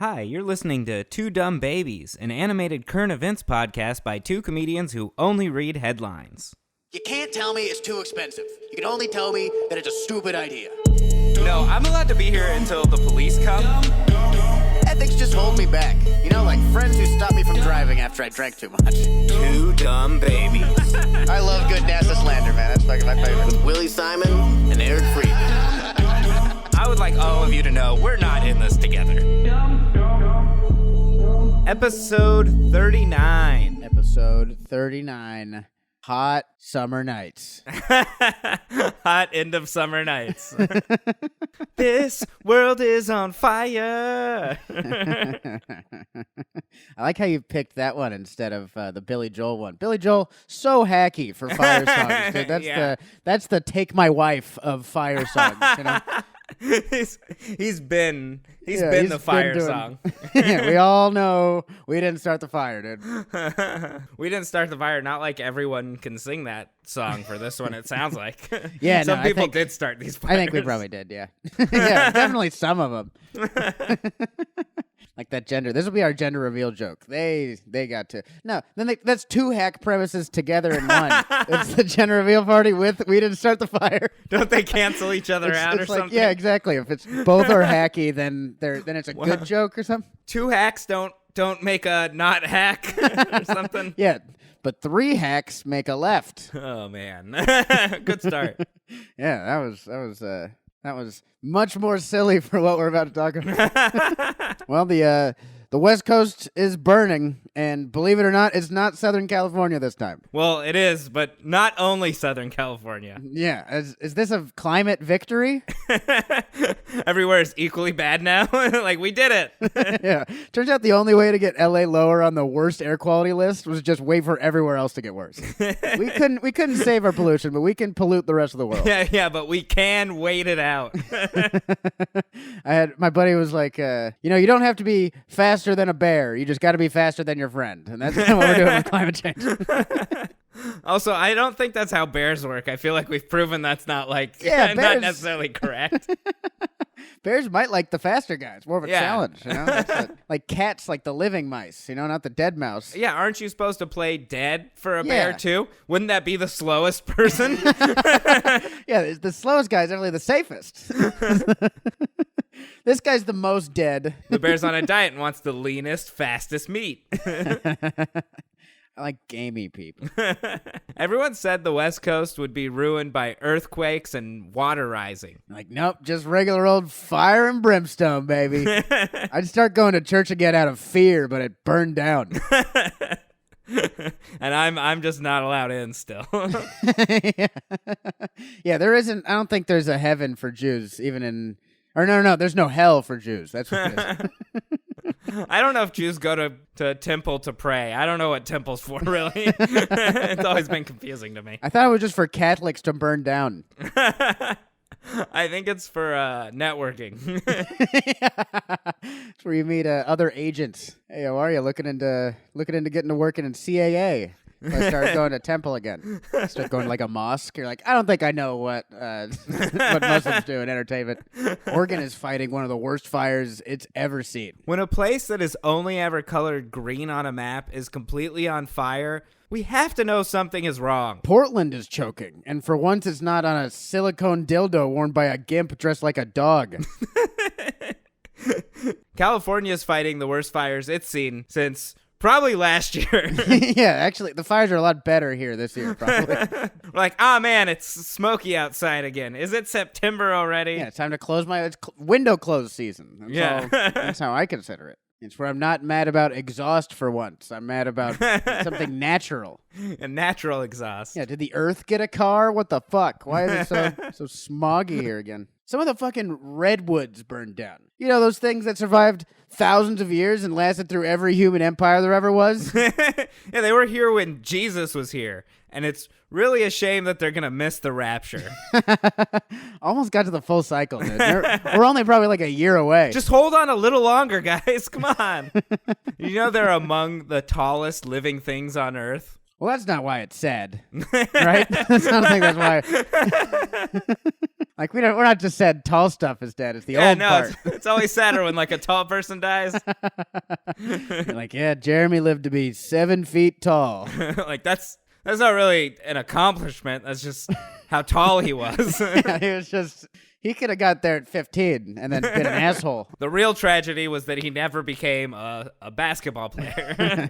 Hi, you're listening to Two Dumb Babies, an animated current events podcast by two comedians who only read headlines. You can't tell me it's too expensive. You can only tell me that it's a stupid idea. No, I'm allowed to be here until the police come. Ethics just hold me back. You know, like friends who stop me from driving after I drank too much. Two Dumb Babies. I love good NASA slander, man. That's fucking my favorite. With Willie Simon and Eric Freedman. I would like all of you to know we're not in this together. Episode 39. Episode 39. Hot summer nights. Hot end of summer nights. This world is on fire. I like how you picked that one instead of the Billy Joel one. Billy Joel, so hacky for fire songs. Dude. That's the take my wife of fire songs. You know? He's been the fire song. Yeah, we all know we didn't start the fire, dude. We didn't start the fire. Not like everyone can sing that song for this one. It sounds like some people did start these fires. I think we probably did. Yeah, yeah, definitely some of them. Like that gender. This will be our gender reveal joke. They got to. No, then that's two hack premises together in one. It's the gender reveal party with we didn't start the fire. Don't they cancel each other out or something? Yeah, exactly. If it's both are hacky, then it's a good joke or something. Two hacks don't make a not hack or something. Yeah, but three hacks make a left. Oh man, good start. Yeah, that was much more silly for what we're about to talk about. Well, the West Coast is burning, and believe it or not, it's not Southern California this time. Well, it is, but not only Southern California. Yeah, is this a climate victory? Everywhere is equally bad now. Like, we did it. Yeah. Turns out the only way to get LA lower on the worst air quality list was just wait for everywhere else to get worse. We couldn't save our pollution, but we can pollute the rest of the world. Yeah, but we can wait it out. My buddy was like, you don't have to be faster than a bear. You just got to be faster than your friend. And that's what we're doing with climate change. Also, I don't think that's how bears work. I feel like we've proven that's not not necessarily correct. Bears might like the faster guys. More of a challenge, you know? That's like cats like the living mice, not the dead mouse. Yeah, aren't you supposed to play dead for a bear too? Wouldn't that be the slowest person? Yeah, the slowest guy is definitely the safest. This guy's the most dead. The bear's on a diet and wants the leanest, fastest meat. I like gamey people. Everyone said the West Coast would be ruined by earthquakes and water rising. Like, nope, just regular old fire and brimstone, baby. I'd start going to church again out of fear, but it burned down. And I'm just not allowed in still. Yeah, there isn't. I don't think there's a heaven for Jews, even in. Or no, there's no hell for Jews. That's what it is. I don't know if Jews go to a temple to pray. I don't know what temple's for, really. It's always been confusing to me. I thought it was just for Catholics to burn down. I think it's for networking. It's where you meet other agents. Hey, how are you? Looking into getting to working in CAA. I start going to temple again. Start going to like a mosque. You're like, I don't think I know what Muslims do in entertainment. Oregon is fighting one of the worst fires it's ever seen. When a place that is only ever colored green on a map is completely on fire, we have to know something is wrong. Portland is choking, and for once it's not on a silicone dildo worn by a gimp dressed like a dog. California is fighting the worst fires it's seen since probably last year. Yeah, actually, the fires are a lot better here this year, probably. We're like, man, it's smoky outside again. Is it September already? Yeah, it's time to close it's window close season. That's how I consider it. It's where I'm not mad about exhaust for once. I'm mad about something natural. A natural exhaust. Yeah, did the Earth get a car? What the fuck? Why is it so smoggy here again? Some of the fucking redwoods burned down. You know, those things that survived thousands of years and lasted through every human empire there ever was? Yeah, they were here when Jesus was here. And it's really a shame that they're going to miss the rapture. Almost got to the full cycle, dude. We're only probably like a year away. Just hold on a little longer, guys. Come on. You know they're among the tallest living things on Earth? Well, that's not why it's sad, right? I don't think that's why. Like we're not just sad tall stuff is dead. It's the old part. It's always sadder when like a tall person dies. You're like, yeah, Jeremy lived to be 7 feet tall. Like that's not really an accomplishment. That's just how tall he was. Yeah, he could have got there at 15 and then been an asshole. The real tragedy was that he never became a basketball player.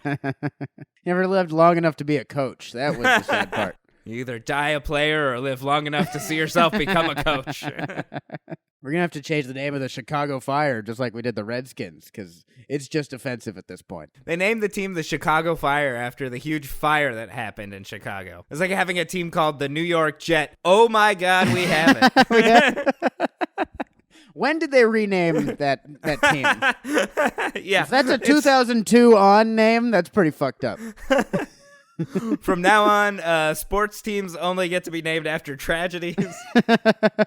Never lived long enough to be a coach. That was the sad part. You either die a player or live long enough to see yourself become a coach. We're going to have to change the name of the Chicago Fire just like we did the Redskins because it's just offensive at this point. They named the team the Chicago Fire after the huge fire that happened in Chicago. It's like having a team called the New York Jet. Oh my God, we have it. When did they rename that team? Yeah. If that's a 2002 on name, that's pretty fucked up. From now on, sports teams only get to be named after tragedies.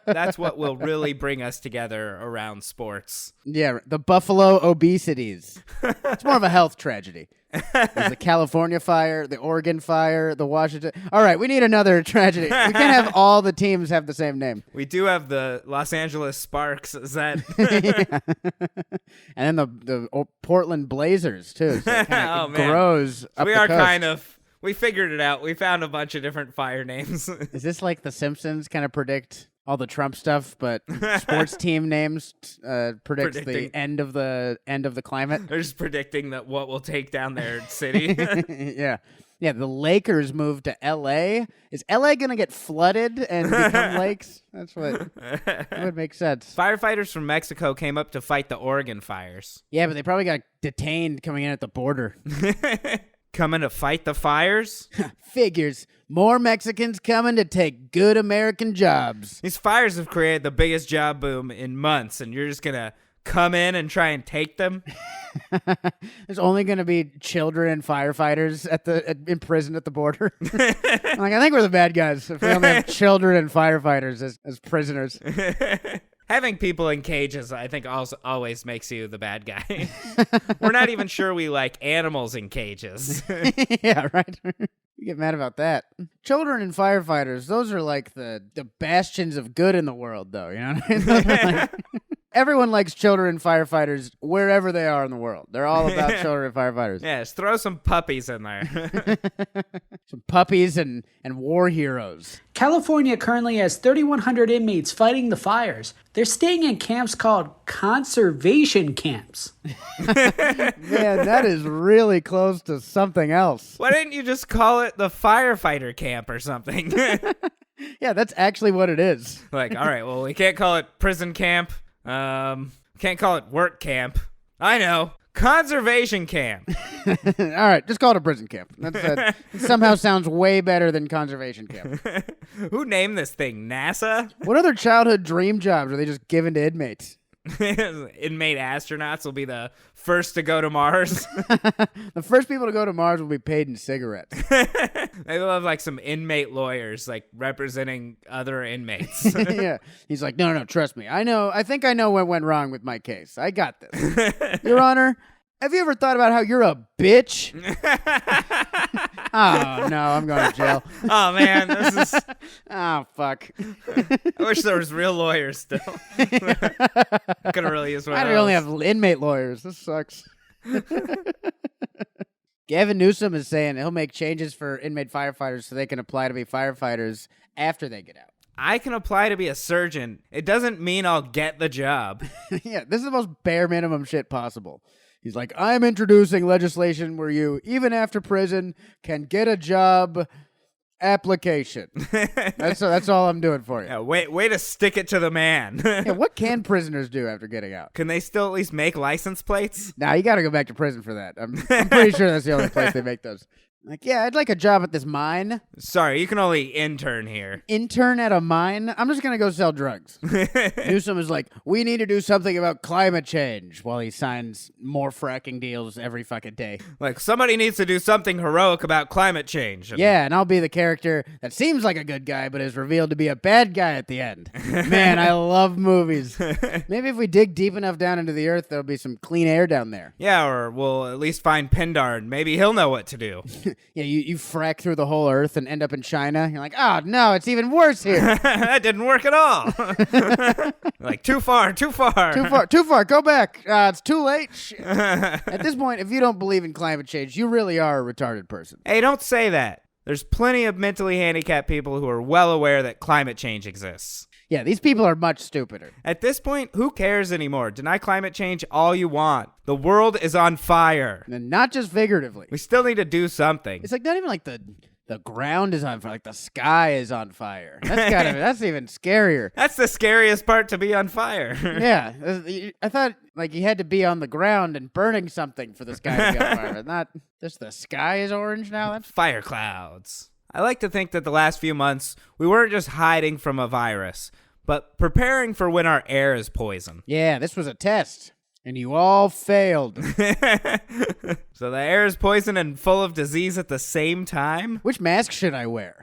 That's what will really bring us together around sports. Yeah, the Buffalo obesities. It's more of a health tragedy. There's the California fire, the Oregon fire, the Washington. All right, we need another tragedy. We can't have all the teams have the same name. We do have the Los Angeles Sparks. Is that? And then the Portland Blazers, too. So it kind of grows up we the are coast. kind of. We figured it out. We found a bunch of different fire names. Is this like The Simpsons kind of predict all the Trump stuff, but sports team names predicts the end of the climate? They're just predicting that what will take down their city. Yeah. Yeah, the Lakers moved to L.A. Is L.A. going to get flooded and become lakes? That would make sense. Firefighters from Mexico came up to fight the Oregon fires. Yeah, but they probably got detained coming in at the border. Coming to fight the fires? Figures. More Mexicans coming to take good American jobs. These fires have created the biggest job boom in months, and you're just going to come in and try and take them? There's only going to be children and firefighters in prison at the border. I think we're the bad guys if we only have children and firefighters as prisoners. Having people in cages, I think, also always makes you the bad guy. We're not even sure we like animals in cages. Yeah, right. You get mad about that. Children and firefighters, those are like the bastions of good in the world, though. You know what I mean? Everyone likes children and firefighters wherever they are in the world. They're all about children and firefighters. Yeah, just throw some puppies in there. Some puppies and war heroes. California currently has 3,100 inmates fighting the fires. They're staying in camps called conservation camps. Man, that is really close to something else. Why didn't you just call it the firefighter camp or something? Yeah, that's actually what it is. Like, all right, well, we can't call it prison camp. Can't call it work camp. I know. Conservation camp. All right, just call it a prison camp. It somehow sounds way better than conservation camp. Who named this thing? NASA? What other childhood dream jobs are they just giving to inmates? Inmate astronauts will be the first to go to Mars. The first people to go to Mars will be paid in cigarettes. They will have like some inmate lawyers like representing other inmates. Yeah. He's like, no, trust me. I think I know what went wrong with my case. I got this. Your Honor, have you ever thought about how you're a bitch? Oh, no, I'm going to jail. Oh, man, this is... Oh, fuck. I wish there was real lawyers still. Could really use one of I those. only have inmate lawyers. This sucks. Gavin Newsom is saying he'll make changes for inmate firefighters so they can apply to be firefighters after they get out. I can apply to be a surgeon. It doesn't mean I'll get the job. Yeah, this is the most bare minimum shit possible. He's like, I'm introducing legislation where you, even after prison, can get a job application. That's all I'm doing for you. Yeah, way to stick it to the man. Yeah, what can prisoners do after getting out? Can they still at least make license plates? Nah, you got to go back to prison for that. I'm pretty sure that's the only place they make those. Like, yeah, I'd like a job at this mine. Sorry, you can only intern here. Intern at a mine? I'm just going to go sell drugs. Newsom is like, we need to do something about climate change while he signs more fracking deals every fucking day. Like, somebody needs to do something heroic about climate change. Yeah, and I'll be the character that seems like a good guy but is revealed to be a bad guy at the end. Man, I love movies. Maybe if we dig deep enough down into the earth, there'll be some clean air down there. Yeah, or we'll at least find Pindar and maybe he'll know what to do. Yeah, you frack through the whole Earth and end up in China. You're like, oh no, it's even worse here. That didn't work at all. Like, too far. Too far. Go back. It's too late. At this point, if you don't believe in climate change, you really are a retarded person. Hey, don't say that. There's plenty of mentally handicapped people who are well aware that climate change exists. Yeah, these people are much stupider. At this point, who cares anymore? Deny climate change all you want. The world is on fire. And not just figuratively. We still need to do something. It's like not even like the ground is on fire, like the sky is on fire. That's even scarier. That's the scariest part, to be on fire. Yeah, I thought like you had to be on the ground and burning something for the sky to be on fire. Not just the sky is orange now. That's fire clouds. I like to think that the last few months, we weren't just hiding from a virus, but preparing for when our air is poisoned. Yeah, this was a test, and you all failed. So the air is poisoned and full of disease at the same time? Which mask should I wear?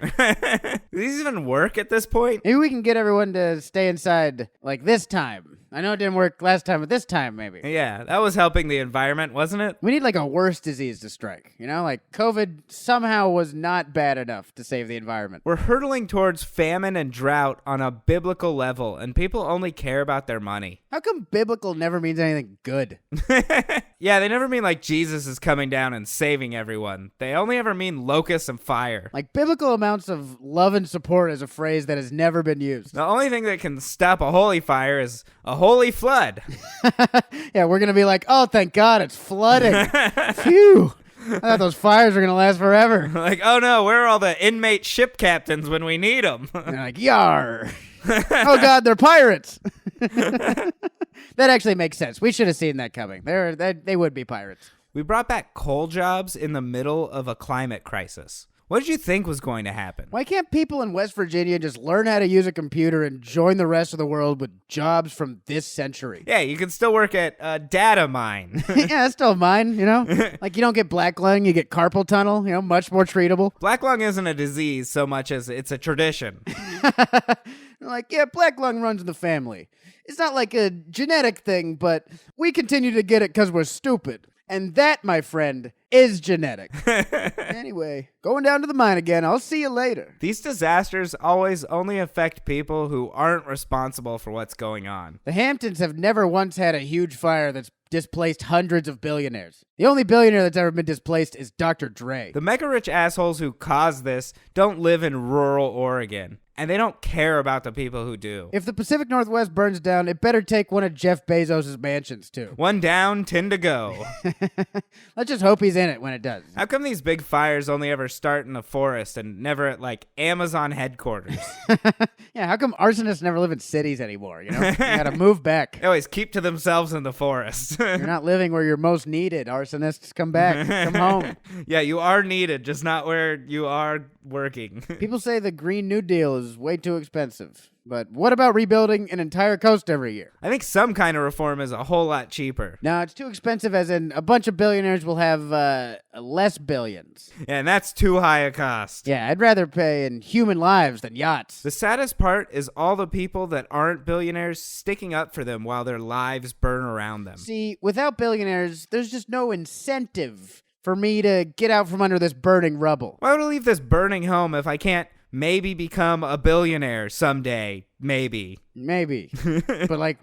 Do these even work at this point? Maybe we can get everyone to stay inside like this time. I know it didn't work last time, but this time maybe. Yeah, that was helping the environment, wasn't it? We need like a worse disease to strike. You know, like COVID somehow was not bad enough to save the environment. We're hurtling towards famine and drought on a biblical level, and people only care about their money. How come biblical never means anything good? Yeah, they never mean like Jesus is coming down and saving everyone. They only ever mean locusts and fire. Like biblical amounts of love and support is a phrase that has never been used. The only thing that can stop a holy fire is a holy flood. Yeah, we're going to be like, oh, thank God, it's flooding. Phew. I thought those fires were going to last forever. Like, oh no, where are all the inmate ship captains when we need them? They're like, yar. Oh God, they're pirates. That actually makes sense. We should have seen that coming. They would be pirates. We brought back coal jobs in the middle of a climate crisis. What did you think was going to happen? Why can't people in West Virginia just learn how to use a computer and join the rest of the world with jobs from this century? Yeah, you can still work at a data mine. Yeah, that's still mine, you know? Like, you don't get black lung, you get carpal tunnel, you know, much more treatable. Black lung isn't a disease so much as it's a tradition. Like, yeah, black lung runs in the family. It's not like a genetic thing, but we continue to get it because we're stupid. And that, my friend, is genetic. Anyway, going down to the mine again. I'll see you later. These disasters always only affect people who aren't responsible for what's going on. The Hamptons have never once had a huge fire that's displaced hundreds of billionaires. The only billionaire that's ever been displaced is Dr. Dre. The mega-rich assholes who caused this don't live in rural Oregon, and they don't care about the people who do. If the Pacific Northwest burns down, it better take one of Jeff Bezos' mansions, too. One down, 10 to go. Let's just hope he's in it when it does. How come these big fires only ever start in a forest and never at, like, Amazon headquarters? Yeah, how come arsonists never live in cities anymore, you know? You gotta move back. They always keep to themselves in the forest. You're not living where you're most needed. Arsonists, come back. Come home. Yeah, you are needed, just not where you are working. People say the Green New Deal is way too expensive. But what about rebuilding an entire coast every year? I think some kind of reform is a whole lot cheaper. No, it's too expensive, as in a bunch of billionaires will have less billions. Yeah, and that's too high a cost. Yeah, I'd rather pay in human lives than yachts. The saddest part is all the people that aren't billionaires sticking up for them while their lives burn around them. See, without billionaires, there's just no incentive for me to get out from under this burning rubble. Why would I leave this burning home if I can't maybe become a billionaire someday? Maybe. Maybe. but like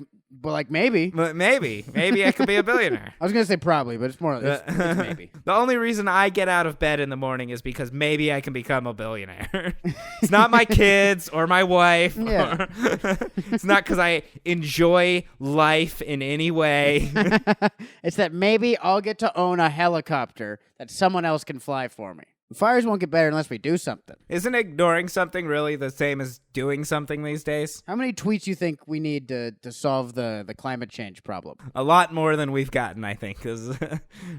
maybe. But maybe I could be a billionaire. I was going to say probably, but it's it's maybe. The only reason I get out of bed in the morning is because maybe I can become a billionaire. It's not my kids or my wife. Yeah. It's not because I enjoy life in any way. It's that maybe I'll get to own a helicopter that someone else can fly for me. The fires won't get better unless we do something. Isn't ignoring something really the same as doing something these days? How many tweets you think we need to solve the climate change problem? A lot more than we've gotten, I think, because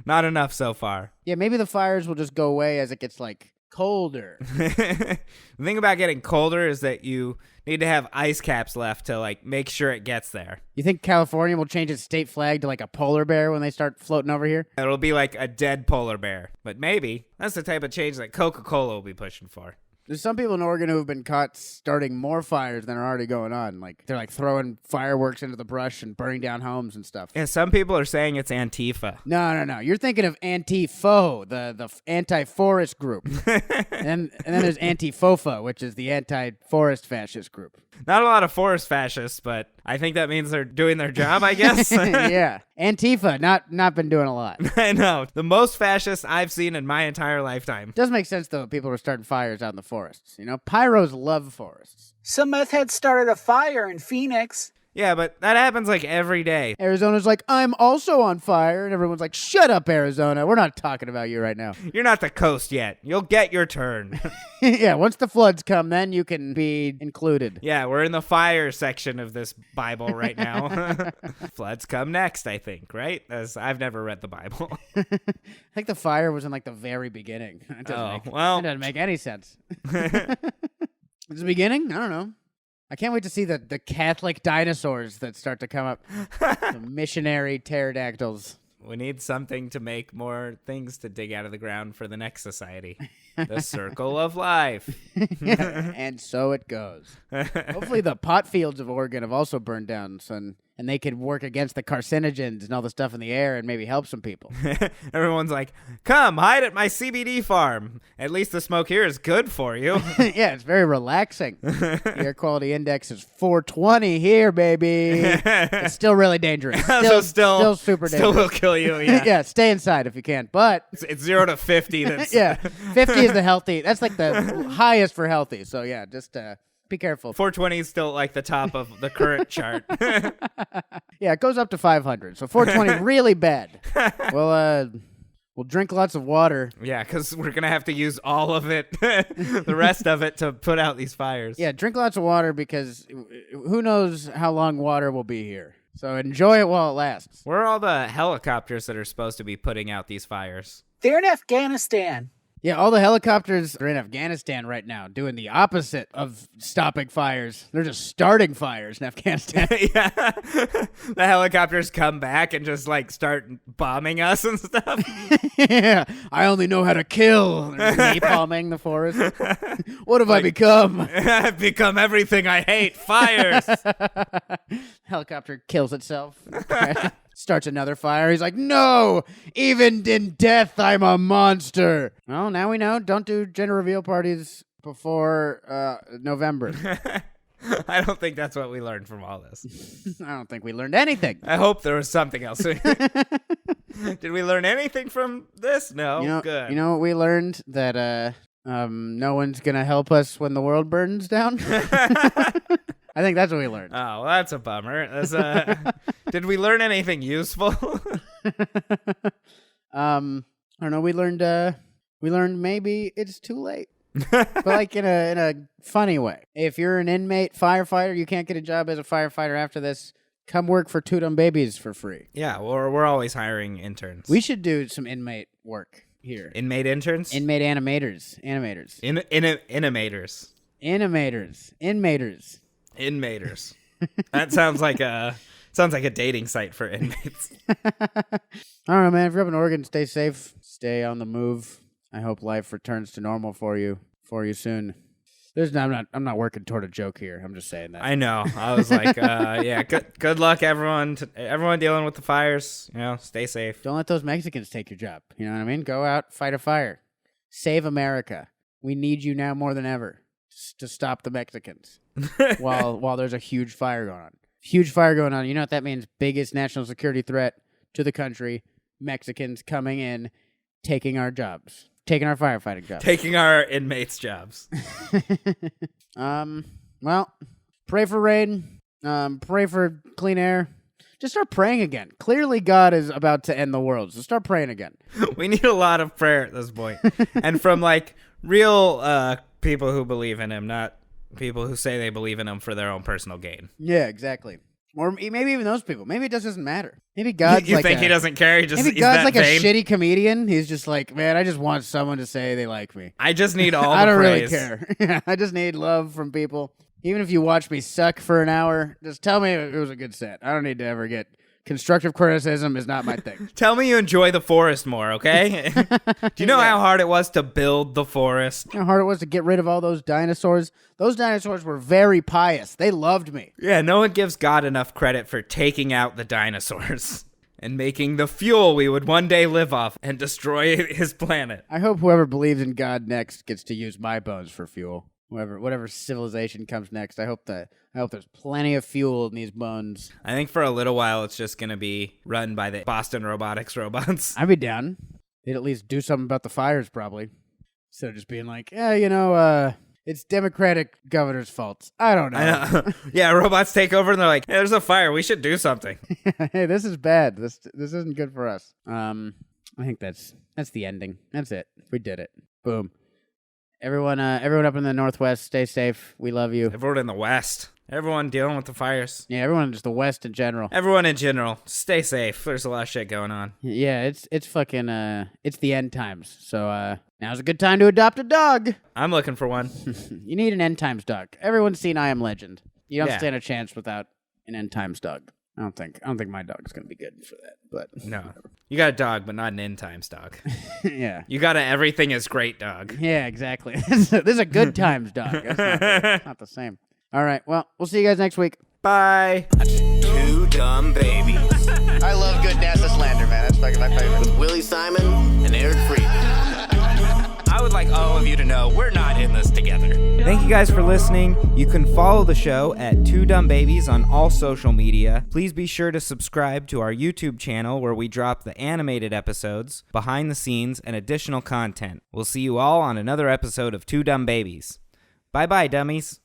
not enough so far. Yeah, maybe the fires will just go away as it gets, like, colder. The thing about getting colder is that you need to have ice caps left to, like, make sure it gets there. You think California will change its state flag to, like, a polar bear when they start floating over here? It'll be like a dead polar bear. But maybe. That's the type of change that Coca-Cola will be pushing for. There's some people in Oregon who have been caught starting more fires than are already going on. Like they're like throwing fireworks into the brush and burning down homes and stuff. Yeah, some people are saying it's Antifa. No. You're thinking of Anti-Fo, the anti-forest group. and then there's Anti-Fofa, which is the anti-forest fascist group. Not a lot of forest fascists, but I think that means they're doing their job, I guess. Yeah. Antifa, not been doing a lot. I know. The most fascist I've seen in my entire lifetime. Does make sense, though, people are starting fires out in the forests. You know, pyros love forests. Some meth head started a fire in Phoenix. Yeah, but that happens like every day. Arizona's like, I'm also on fire. And everyone's like, shut up, Arizona. We're not talking about you right now. You're not the coast yet. You'll get your turn. Yeah, once the floods come, then you can be included. Yeah, we're in the fire section of this Bible right now. Floods come next, I think, right? As I've never read the Bible. I think the fire was in like the very beginning. It doesn't make any sense. It's the beginning? I don't know. I can't wait to see the Catholic dinosaurs that start to come up. The missionary pterodactyls. We need something to make more things to dig out of the ground for the next society. The circle of life. Yeah, and so it goes. Hopefully the pot fields of Oregon have also burned down, son. And they could work against the carcinogens and all the stuff in the air and maybe help some people. Everyone's like, come, hide at my CBD farm. At least the smoke here is good for you. Yeah, it's very relaxing. The air quality index is 420 here, baby. It's still really dangerous. Still super dangerous. Still will kill you, yeah. Yeah, stay inside if you can. But it's 0 to 50. That's yeah, 50 is the healthy. That's like the highest for healthy. So yeah, just be careful. 420 is still like the top of the current chart. Yeah, it goes up to 500. So 420 really bad. We'll drink lots of water. Yeah, because we're going to have to use all of it, the rest of it, to put out these fires. Yeah, drink lots of water because who knows how long water will be here. So enjoy it while it lasts. Where are all the helicopters that are supposed to be putting out these fires? They're in Afghanistan. Yeah, all the helicopters are in Afghanistan right now, doing the opposite of stopping fires. They're just starting fires in Afghanistan. Yeah. The helicopters come back and just like start bombing us and stuff. Yeah, I only know how to kill. They're napalming the forest. What have I become? I've become everything I hate. Fires. Helicopter kills itself. Starts another fire. He's like, no, even in death, I'm a monster. Well, now we know. Don't do gender reveal parties before November. I don't think that's what we learned from all this. I don't think we learned anything. I hope there was something else. Did we learn anything from this? No. Good. You know what we learned? That no one's going to help us when the world burns down? I think that's what we learned. Oh, well, that's a bummer. Did we learn anything useful? I don't know. We learned maybe it's too late, but like in a funny way. If you're an inmate firefighter, you can't get a job as a firefighter after this. Come work for Two Dumb Babies for free. Yeah, we're always hiring interns. We should do some inmate work here. Inmate interns? Inmate animators. Inmaters. That sounds like a dating site for inmates. I don't know, man. If you're up in Oregon, stay safe. Stay on the move. I hope life returns to normal for you soon. I'm not working toward a joke here. I'm just saying that. I know. I was like, yeah, good luck, everyone. Everyone dealing with the fires. You know, stay safe. Don't let those Mexicans take your job. You know what I mean? Go out, fight a fire. Save America. We need you now more than ever to stop the Mexicans while there's a huge fire going on. Huge fire going on. You know what that means? Biggest national security threat to the country. Mexicans coming in, taking our jobs. Taking our firefighting jobs. Taking our inmates' jobs. Well, pray for rain. Pray for clean air. Just start praying again. Clearly, God is about to end the world, so start praying again. We need a lot of prayer at this point. And from, like, real people who believe in him, not people who say they believe in him for their own personal gain. Yeah, exactly. Or maybe even those people. Maybe it just doesn't matter. Maybe God's you think he doesn't care? Maybe God's like a shitty comedian. He's just like, man, I just want someone to say they like me. I just need all the I don't praise. really care. I just need love from people. Even if you watch me suck for an hour, just tell me it was a good set. I don't need to ever get Constructive criticism is not my thing. Tell me you enjoy the forest more, okay? Do you know how hard it was to build the forest? You know how hard it was to get rid of all those dinosaurs? Those dinosaurs were very pious. They loved me. Yeah, no one gives God enough credit for taking out the dinosaurs and making the fuel we would one day live off and destroy his planet. I hope whoever believes in God next gets to use my bones for fuel. Whatever civilization comes next, I hope there's plenty of fuel in these bones. I think for a little while it's just going to be run by the Boston Robotics robots. I'd be down. They'd at least do something about the fires, probably. Instead of just being like, it's Democratic governor's fault. I don't know. I know. Yeah, robots take over and they're like, hey, there's a fire. We should do something. Hey, this is bad. This isn't good for us. I think that's the ending. That's it. We did it. Boom. Everyone up in the Northwest, stay safe. We love you. Everyone in the West. Everyone dealing with the fires. Yeah, everyone in just the West in general. Everyone in general. Stay safe. There's a lot of shit going on. Yeah, it's fucking it's the end times. So now's a good time to adopt a dog. I'm looking for one. You need an end times dog. Everyone's seen I Am Legend. You don't Yeah. stand a chance without an end times dog. I don't think my dog's gonna be good for that. But No. You got a dog, but not an end times dog. yeah. You got a everything is great dog. Yeah, exactly. This is a good times dog. That's not the same. All right. Well, we'll see you guys next week. Bye. Two dumb babies. I love good NASA slander, man. That's fucking my favorite. With Willie Simon and Eric Freedman. I would like all of you to know we're not in this together. Thank you guys for listening. You can follow the show at Two Dumb Babies on all social media. Please be sure to subscribe to our YouTube channel where we drop the animated episodes, behind the scenes, and additional content. We'll see you all on another episode of Two Dumb Babies. Bye-bye, dummies.